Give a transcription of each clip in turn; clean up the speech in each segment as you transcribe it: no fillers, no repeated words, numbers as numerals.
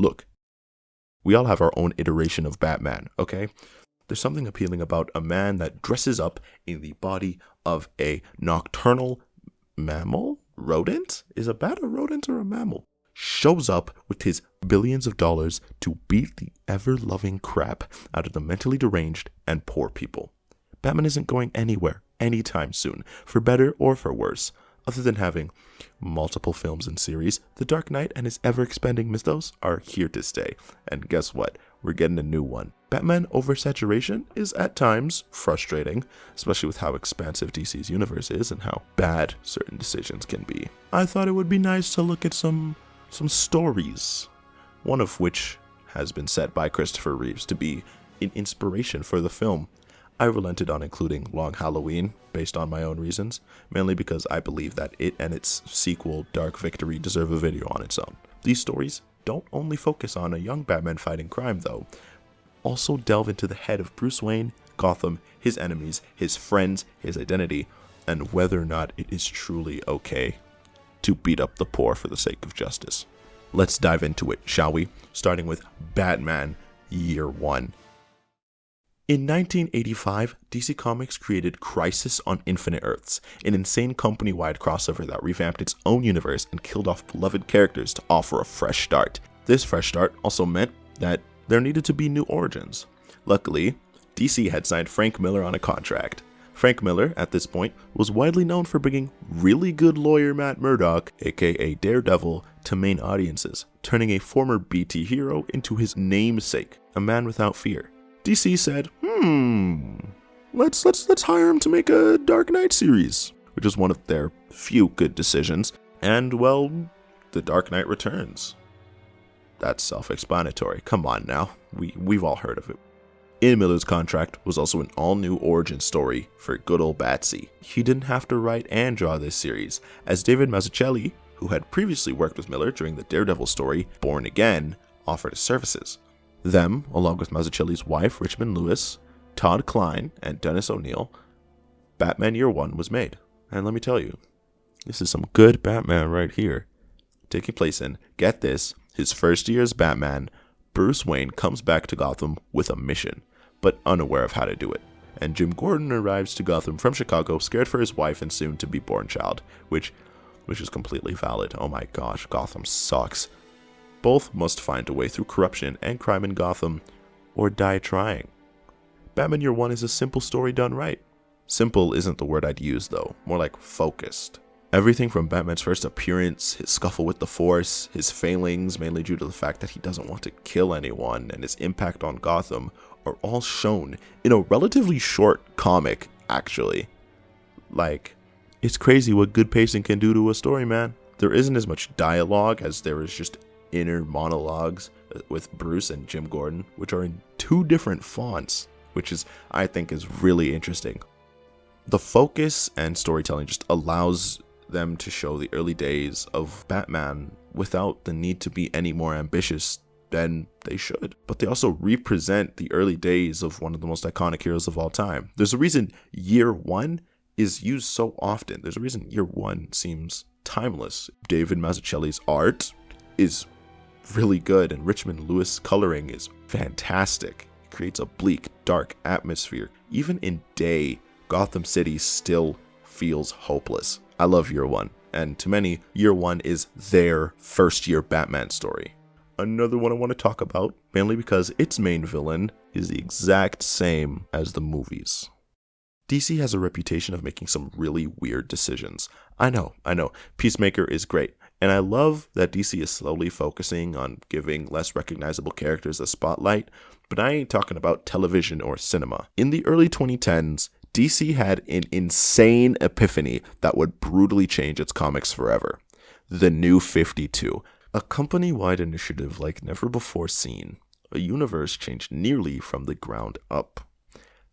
Look, we all have our own iteration of Batman, okay? There's something appealing about a man that dresses up in the body of a nocturnal mammal? Rodent? Is a bat a rodent or a mammal? Shows up with his billions of dollars to beat the ever-loving crap out of the mentally deranged and poor people. Batman isn't going anywhere anytime soon, for better or for worse. Other than having multiple films and series, The Dark Knight and his ever-expanding mythos are here to stay. And guess what? We're getting a new one. Batman oversaturation is at times frustrating, especially with how expansive DC's universe is and how bad certain decisions can be. I thought it would be nice to look at some stories, one of which has been set by Christopher Reeves to be an inspiration for the film. I relented on including Long Halloween, based on my own reasons, mainly because I believe that it and its sequel, Dark Victory, deserve a video on its own. These stories don't only focus on a young Batman fighting crime, though, also delve into the head of Bruce Wayne, Gotham, his enemies, his friends, his identity, and whether or not it is truly okay to beat up the poor for the sake of justice. Let's dive into it, shall we? Starting with Batman Year 1. In 1985, DC Comics created Crisis on Infinite Earths, an insane company-wide crossover that revamped its own universe and killed off beloved characters to offer a fresh start. This fresh start also meant that there needed to be new origins. Luckily, DC had signed Frank Miller on a contract. Frank Miller, at this point, was widely known for bringing really good lawyer Matt Murdock, aka Daredevil, to main audiences, turning a former BT hero into his namesake, a man without fear. DC said, let's hire him to make a Dark Knight series, which is one of their few good decisions. And, well, The Dark Knight Returns. That's self-explanatory. Come on now. We've all heard of it. In Miller's contract was also an all-new origin story for good old Batsy. He didn't have to write and draw this series, as David Mazzucchelli, who had previously worked with Miller during the Daredevil story, Born Again, offered his services. Them, along with Mazzucchelli's wife, Richmond Lewis, Todd Klein, and Dennis O'Neil, Batman Year 1 was made. And let me tell you, this is some good Batman right here. Taking place in, get this, his first year as Batman, Bruce Wayne comes back to Gotham with a mission, but unaware of how to do it. And Jim Gordon arrives to Gotham from Chicago, scared for his wife and soon-to-be-born child, which is completely valid. Oh my gosh, Gotham sucks. Both must find a way through corruption and crime in Gotham, or die trying. Batman Year 1 is a simple story done right. Simple isn't the word I'd use though, more like focused. Everything from Batman's first appearance, his scuffle with the Force, his failings mainly due to the fact that he doesn't want to kill anyone, and his impact on Gotham are all shown in a relatively short comic, actually. Like, it's crazy what good pacing can do to a story, man. There isn't as much dialogue as there is just inner monologues with Bruce and Jim Gordon, which are in two different fonts, which I think is really interesting. The focus and storytelling just allows them to show the early days of Batman without the need to be any more ambitious than they should. But they also represent the early days of one of the most iconic heroes of all time. There's a reason Year 1 is used so often. There's a reason Year 1 seems timeless. David Mazzucchelli's art is really good, and Richmond Lewis coloring is fantastic. It creates a bleak, dark atmosphere. Even in day, Gotham City still feels hopeless. I love Year 1, and to many, Year 1 is their first year Batman story. Another one I want to talk about, mainly because its main villain is the exact same as the movies. DC has a reputation of making some really weird decisions. I know, Peacemaker is great. And I love that DC is slowly focusing on giving less recognizable characters a spotlight, but I ain't talking about television or cinema. In the early 2010s, DC had an insane epiphany that would brutally change its comics forever. The New 52, a company-wide initiative like never before seen. A universe changed nearly from the ground up.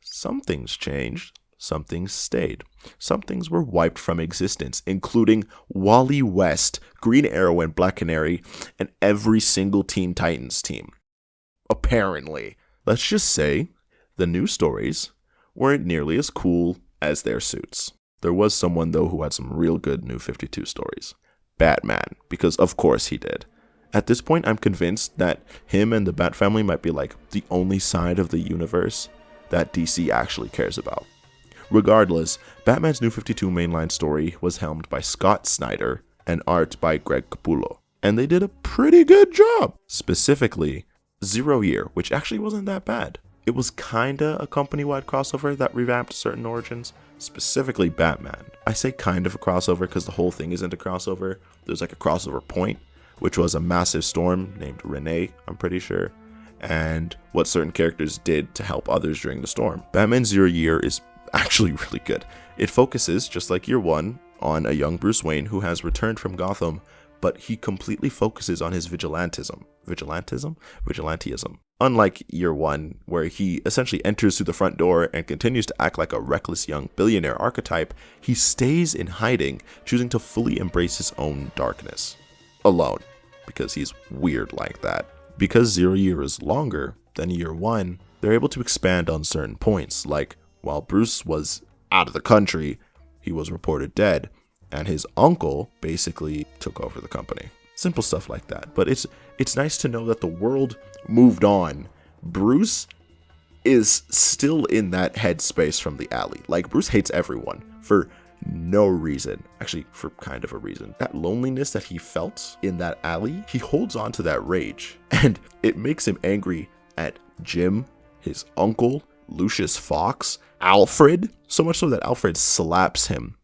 Some things changed. Some things stayed. Some things were wiped from existence, including Wally West, Green Arrow and Black Canary, and every single Teen Titans team. Apparently. Let's just say, the new stories weren't nearly as cool as their suits. There was someone, though, who had some real good New 52 stories. Batman, because of course he did. At this point, I'm convinced that him and the Bat family might be like the only side of the universe that DC actually cares about. Regardless, Batman's New 52 mainline story was helmed by Scott Snyder and art by Greg Capullo, and they did a pretty good job. Specifically, 0 Year, which actually wasn't that bad. It was kinda a company-wide crossover that revamped certain origins, specifically Batman. I say kind of a crossover because the whole thing isn't a crossover. There's like a crossover point, which was a massive storm named Renee, I'm pretty sure, and what certain characters did to help others during the storm. Batman 0 Year is actually really good. It focuses, just like Year 1, on a young Bruce Wayne who has returned from Gotham, but he completely focuses on his vigilantism. Vigilantism. Unlike Year 1, where he essentially enters through the front door and continues to act like a reckless young billionaire archetype, he stays in hiding, choosing to fully embrace his own darkness. Alone, because he's weird like that. Because 0 Year is longer than Year 1, they're able to expand on certain points, like while Bruce was out of the country, he was reported dead, and his uncle basically took over the company. Simple stuff like that. But it's nice to know that the world moved on. Bruce is still in that headspace from the alley. Like, Bruce hates everyone for no reason. Actually, for kind of a reason. That loneliness that he felt in that alley, he holds on to that rage. And it makes him angry at Jim, his uncle, Lucius Fox, Alfred. So much so that Alfred slaps him.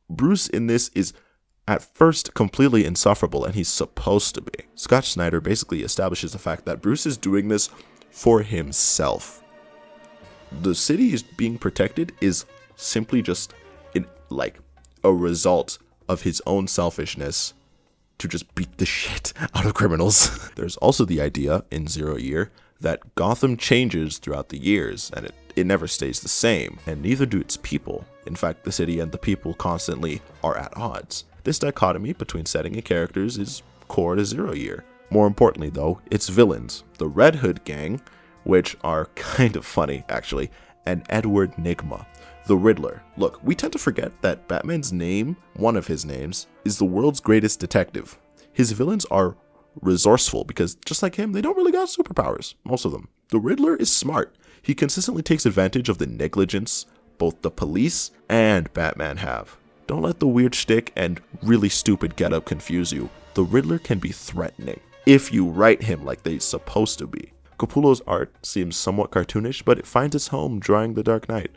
Bruce in this is at first completely insufferable, and he's supposed to be. Scott Snyder basically establishes the fact that Bruce is doing this for himself. The city is being protected is simply just like a result of his own selfishness to just beat the shit out of criminals. There's also the idea in 0 Year that Gotham changes throughout the years, and it never stays the same, and neither do its people. In fact, the city and the people constantly are at odds. This dichotomy between setting and characters is core to 0 Year. More importantly though, its villains, the Red Hood gang, which are kind of funny actually, and Edward Nygma, the Riddler. Look, we tend to forget that Batman's name, one of his names, is the world's greatest detective. His villains are resourceful because, just like him, they don't really got superpowers, most of them. The Riddler is smart. He consistently takes advantage of the negligence both the police and Batman have. Don't let the weird shtick and really stupid getup confuse you. The Riddler can be threatening if you write him like they're supposed to be. Capullo's art seems somewhat cartoonish, but it finds its home drawing The Dark Knight.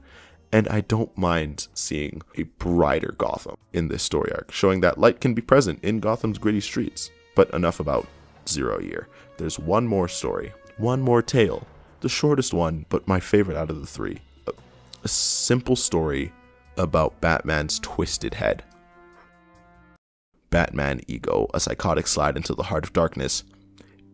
And I don't mind seeing a brighter Gotham in this story arc, showing that light can be present in Gotham's gritty streets. But enough about 0 Year. There's one more story, one more tale, the shortest one, but my favorite out of the three. A simple story about Batman's twisted head. Batman Ego, a psychotic slide into the heart of darkness,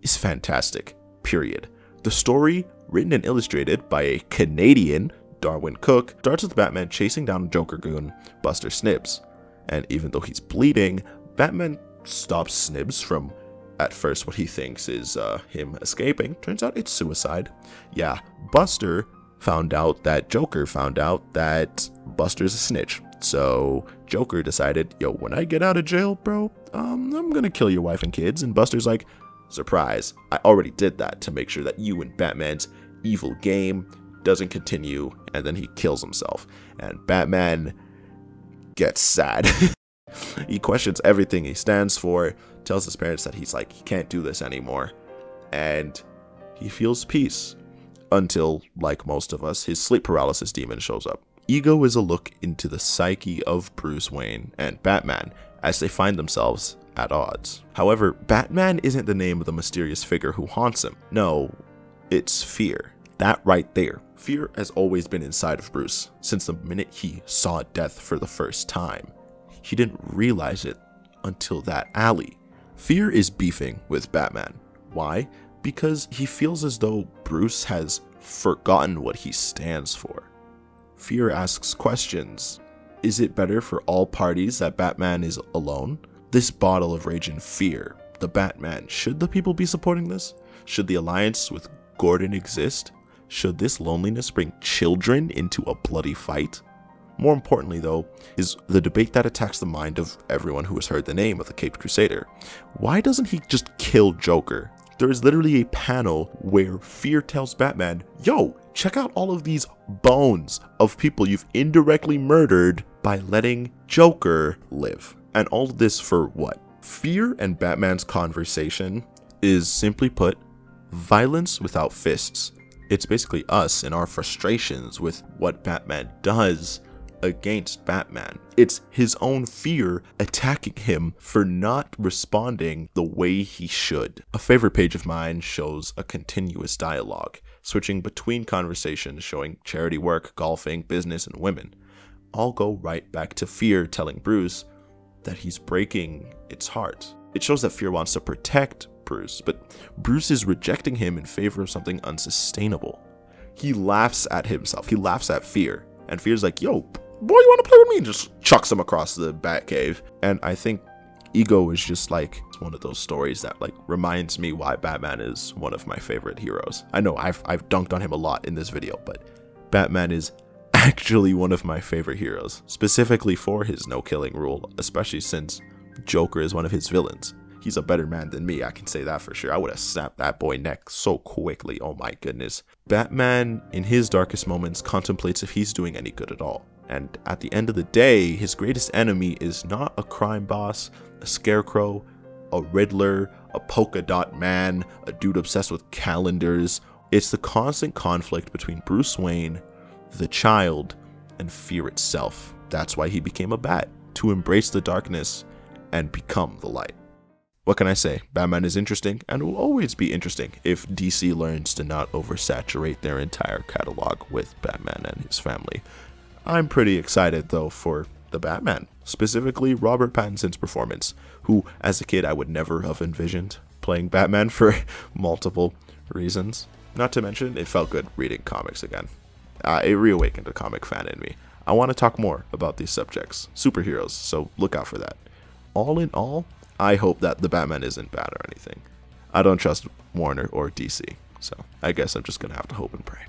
is fantastic, period. The story, written and illustrated by a Canadian, Darwyn Cooke, starts with Batman chasing down Joker goon, Buster Snibbs. And even though he's bleeding, Batman stops Snibbs from, at first, what he thinks is him escaping. Turns out it's suicide. Yeah, Buster found out that Joker found out that Buster's a snitch. So Joker decided, yo, when I get out of jail, bro, I'm gonna kill your wife and kids. And Buster's like, surprise, I already did that to make sure that you and Batman's evil game doesn't continue. And then he kills himself. And Batman gets sad. He questions everything he stands for, tells his parents that he can't do this anymore. And he feels peace. Until, like most of us, his sleep paralysis demon shows up. Ego is a look into the psyche of Bruce Wayne and Batman as they find themselves at odds. However, Batman isn't the name of the mysterious figure who haunts him. No, it's fear. That right there. Fear has always been inside of Bruce since the minute he saw death for the first time. He didn't realize it until that alley. Fear is beefing with Batman. Why? Because he feels as though Bruce has forgotten what he stands for. Fear asks questions. Is it better for all parties that Batman is alone? This bottle of rage and fear, the Batman, should the people be supporting this? Should the alliance with Gordon exist? Should this loneliness bring children into a bloody fight? More importantly, though, is the debate that attacks the mind of everyone who has heard the name of the Caped Crusader. Why doesn't he just kill Joker? There is literally a panel where Fear tells Batman, yo, check out all of these bones of people you've indirectly murdered by letting Joker live. And all of this for what? Fear and Batman's conversation is, simply put, violence without fists. It's basically us and our frustrations with what Batman does against Batman. It's his own fear attacking him for not responding the way he should. A favorite page of mine shows a continuous dialogue, switching between conversations showing charity work, golfing, business, and women. All go right back to Fear telling Bruce that he's breaking its heart. It shows that Fear wants to protect Bruce, but Bruce is rejecting him in favor of something unsustainable. He laughs at himself. He laughs at Fear. And Fear's like, yo, boy, you want to play with me? And just chucks him across the Batcave. And I think Ego is just like one of those stories that like reminds me why Batman is one of my favorite heroes. I know I've dunked on him a lot in this video, but Batman is actually one of my favorite heroes, specifically for his no-killing rule, especially since Joker is one of his villains. He's a better man than me, I can say that for sure. I would have snapped that boy neck so quickly, oh my goodness. Batman, in his darkest moments, contemplates if he's doing any good at all. And at the end of the day, his greatest enemy is not a crime boss, a scarecrow, a Riddler, a polka dot man, a dude obsessed with calendars. It's the constant conflict between Bruce Wayne, the child, and Fear itself. That's why he became a bat, to embrace the darkness and become the light. What can I say? Batman is interesting and will always be interesting if DC learns to not oversaturate their entire catalog with Batman and his family. I'm pretty excited though for the Batman, specifically Robert Pattinson's performance, who as a kid I would never have envisioned playing Batman for multiple reasons. Not to mention, it felt good reading comics again. It reawakened a comic fan in me. I want to talk more about these subjects, superheroes, so look out for that. All in all, I hope that the Batman isn't bad or anything. I don't trust Warner or DC, so I guess I'm just gonna have to hope and pray.